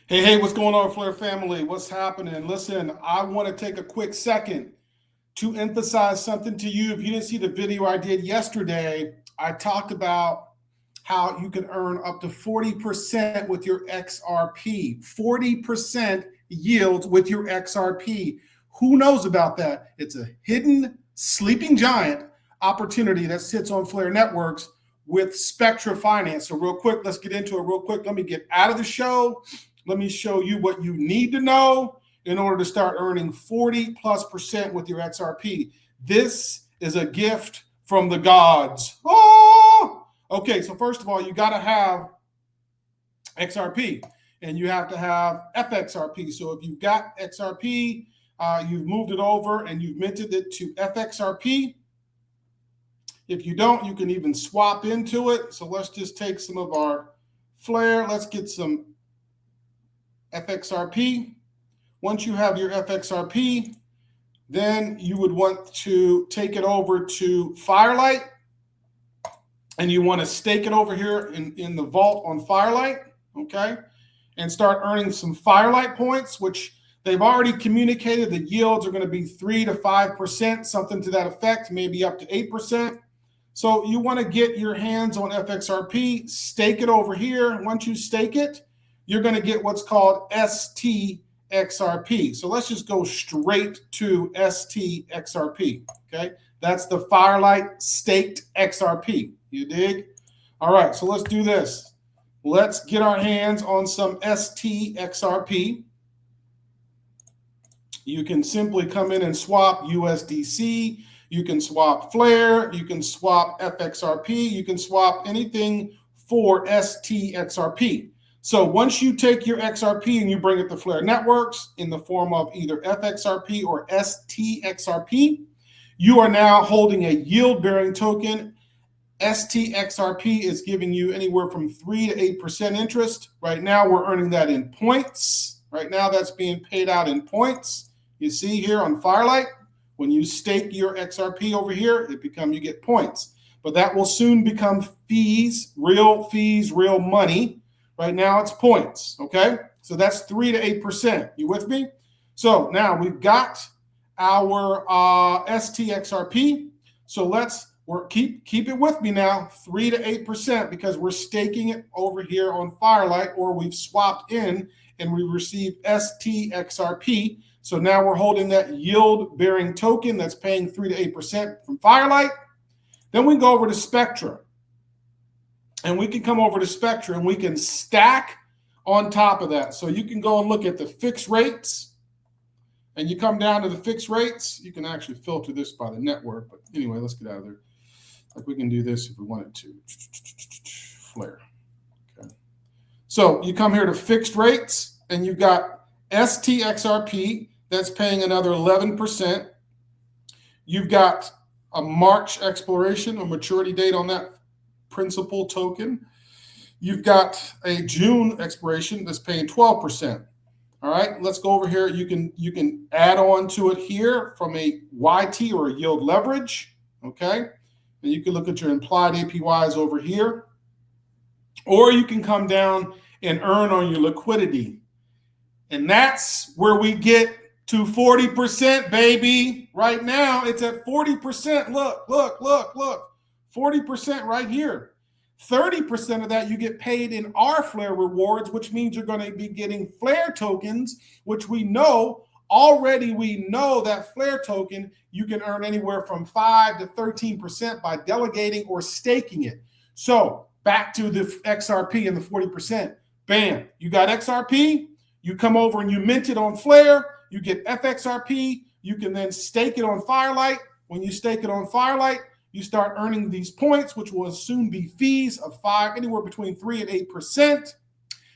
Hey, what's going on, Flare family? What's happening? Listen, I want to take a quick second to emphasize something to you. If you didn't see the video I did yesterday, I talked about how you can earn up to 40% with your XRP. 40% yield with your XRP. Who knows about that? It's a hidden sleeping giant opportunity that sits on Flare Networks with Spectra Finance. So real quick, let's get into it real quick. Let me get out of the show. Let me show you what you need to know in order to start earning 40+% with your XRP. This is a gift from the gods. Oh! Okay, so first of all, you got to have XRP and you have to have FXRP. So if you've got XRP, you've moved it over and you've minted it to FXRP. If you don't, you can even swap into it. So let's just take some of our Flare. Let's get some FXRP. Once you have your FXRP, then you would want to take it over to Firelight, and you want to stake it over here in the vault on Firelight, okay? And start earning some Firelight points, which they've already communicated the yields are going to be 3 to 5%, something to that effect, maybe up to 8%. So you want to get your hands on FXRP, stake it over here. Once you stake it, you're going to get what's called stXRP. So let's just go straight to stXRP, okay? That's the Firelight staked XRP, you dig? All right, so let's do this. Let's get our hands on some stXRP. You can simply come in and swap USDC. You can swap Flare. You can swap FXRP. You can swap anything for stXRP. So once you take your XRP and you bring it to Flare Networks in the form of either FXRP or stXRP, you are now holding a yield-bearing token. stXRP is giving you anywhere from 3 to 8% interest. Right now, we're earning that in points. Right now, that's being paid out in points. You see here on Firelight, when you stake your XRP over here, you get points. But that will soon become fees, real money. Right now it's points, okay? So that's 3 to 8%. You with me? So now we've got our stXRP. So keep it with me now, 3 to 8%, because we're staking it over here on Firelight, or we've swapped in and we received stXRP. So now we're holding that yield-bearing token that's paying 3 to 8% from Firelight. Then we go over to Spectra. And we can come over to Spectra and we can stack on top of that. So you can go and look at the fixed rates, and you come down to the fixed rates. You can actually filter this by the network, but anyway, let's get out of there. Like we can do this if we wanted to. Flare. Okay. So you come here to fixed rates, and you've got stXRP that's paying another 11%. You've got a March expiration or maturity date on that principal token. You've got a June expiration that's paying 12%. All right, let's go over here. You can add on to it here from a YT or a yield leverage, okay? And you can look at your implied APYs over here. Or you can come down and earn on your liquidity. And that's where we get to 40%, baby. Right now, it's at 40%. Look. 40% right here. 30% of that you get paid in our Flare rewards, which means you're going to be getting Flare tokens, which we know that Flare token you can earn anywhere from 5 to 13% by delegating or staking it. So back to the XRP and the 40%. Bam, you got XRP, you come over and you mint it on Flare, you get FXRP, you can then stake it on Firelight. When you stake it on Firelight, you start earning these points, which will soon be fees of anywhere between 3 and 8%.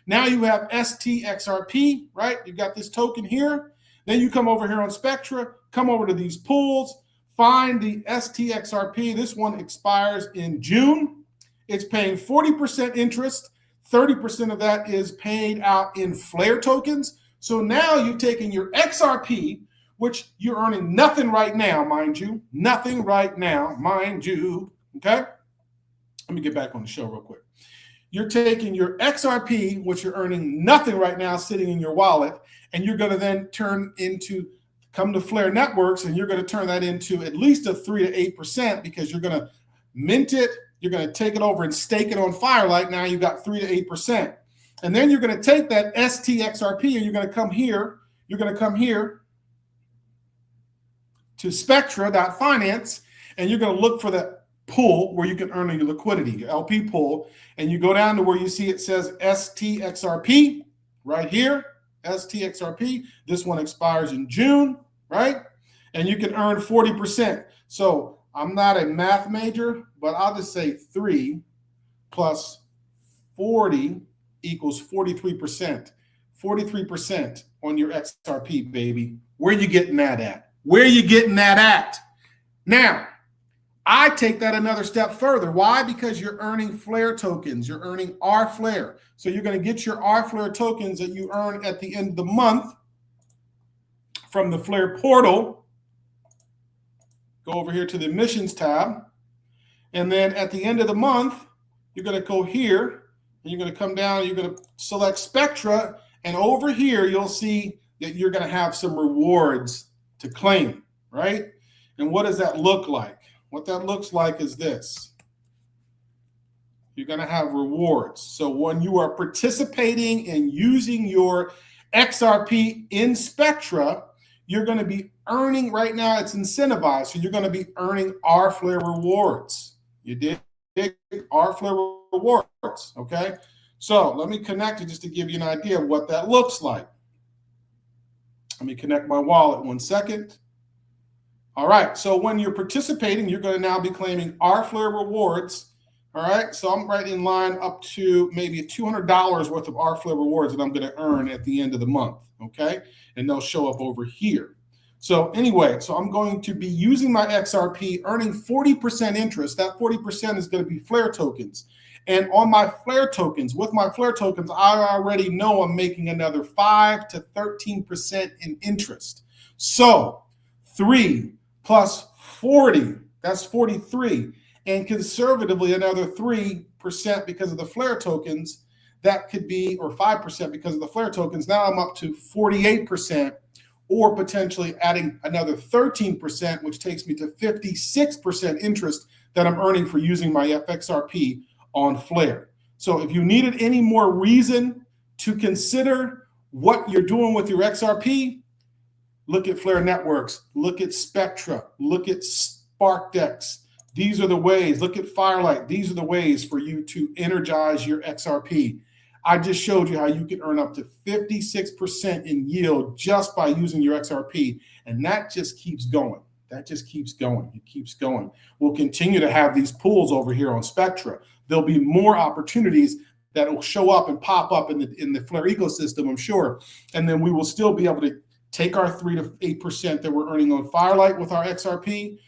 Now you have stXRP, right? You got this token here. Then you come over here on Spectra, come over to these pools, find the stXRP. This one expires in June. It's paying 40% interest. 30% of that is paid out in Flare tokens. So now you've taken your XRP, which you're earning nothing right now, mind you. Nothing right now, mind you, okay? Let me get back on the show real quick. you're taking your XRP, which you're earning nothing right now sitting in your wallet, and you're going to then come to Flare Networks, and you're going to turn that into at least a 3 to 8% because you're going to mint it. You're going to take it over and stake it on Firelight. Now you've got 3 to 8%. And then you're going to take that stXRP and you're going to come here. You're going to come here to Spectra Finance, and you're going to look for the pool where you can earn your liquidity, your LP pool. And you go down to where you see it says stXRP right here, stXRP. This one expires in June, right? And you can earn 40%. So I'm not a math major, but I'll just say 3 plus 40 equals 43%. 43% on your XRP, baby. Where you getting that at? Where you getting that at? Now, I take that another step further. Why? Because you're earning Flare tokens. You're earning rFLR. So you're going to get your rFLR tokens that you earn at the end of the month from the Flare portal. Go over here to the emissions tab. And then at the end of the month, you're going to go here and you're going to come down and you're going to select Spectra. And over here, you'll see that you're going to have some rewards to claim, right? And what does that look like? What that looks like is this. You're going to have rewards. So when you are participating in using your XRP in Spectra, you're going to be earning, right now it's incentivized, so you're going to be earning rFLR rewards. You did rFLR rewards, okay? So let me connect it just to give you an idea of what that looks like. Let me connect my wallet 1 second. All right, so when you're participating, you're going to now be claiming rFLR rewards. All right, so I'm right in line up to maybe $200 worth of rFLR rewards that I'm going to earn at the end of the month, okay? And they'll show up over here. So anyway, so I'm going to be using my XRP, earning 40% interest. That 40% is going to be Flare tokens. And on my Flare tokens, with my Flare tokens, I already know I'm making another 5 to 13% in interest. So 3 plus 40, that's 43. And conservatively, another 3% because of the Flare tokens, that could be, or 5% because of the Flare tokens. Now I'm up to 48%, or potentially adding another 13%, which takes me to 56% interest that I'm earning for using my FXRP on Flare. So if you needed any more reason to consider what you're doing with your XRP, look at Flare Networks, look at Spectra, look at SparkDex. These are the ways. Look at Firelight. These are the ways for you to energize your XRP. I just showed you how you can earn up to 56% in yield just by using your XRP, and that just keeps going. That just keeps going. It keeps going. We'll continue to have these pools over here on Spectra. There'll be more opportunities that will show up and pop up in the Flare ecosystem, I'm sure. And then we will still be able to take our 3 to 8% that we're earning on Firelight with our XRP,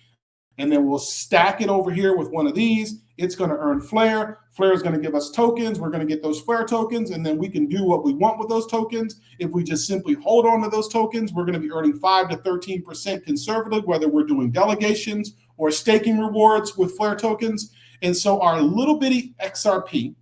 and then we'll stack it over here with one of these. It's going to earn Flare. Flare is going to give us tokens. We're going to get those Flare tokens, and then we can do what we want with those tokens. If we just simply hold on to those tokens, we're going to be earning 5 to 13% conservative, whether we're doing delegations or staking rewards with Flare tokens. And so our little bitty XRP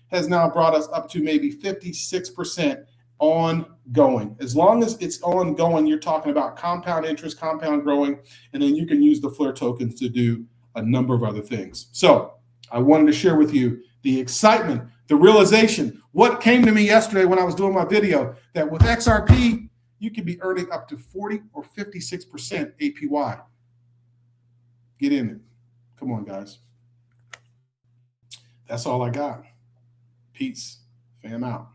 has now brought us up to maybe 56% ongoing. As long as it's ongoing, you're talking about compound interest, compound growing, and then you can use the Flare tokens to do a number of other things. So I wanted to share with you the excitement, the realization, what came to me yesterday when I was doing my video, that with XRP, you could be earning up to 40 or 56% APY. Get in it. Come on, guys. That's all I got. Peace. Fam out.